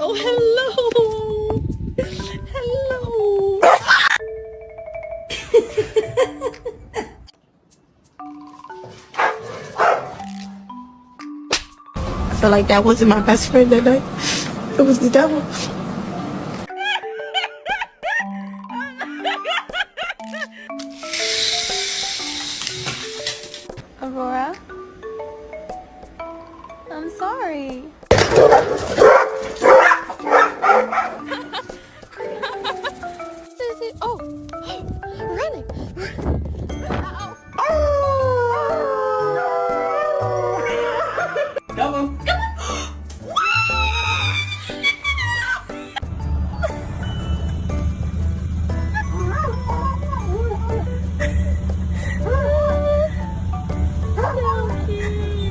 Oh, hello. Hello. I feel like that wasn't my best friend that night. It was the devil. Aurora? I'm sorry. Oh, running. Go.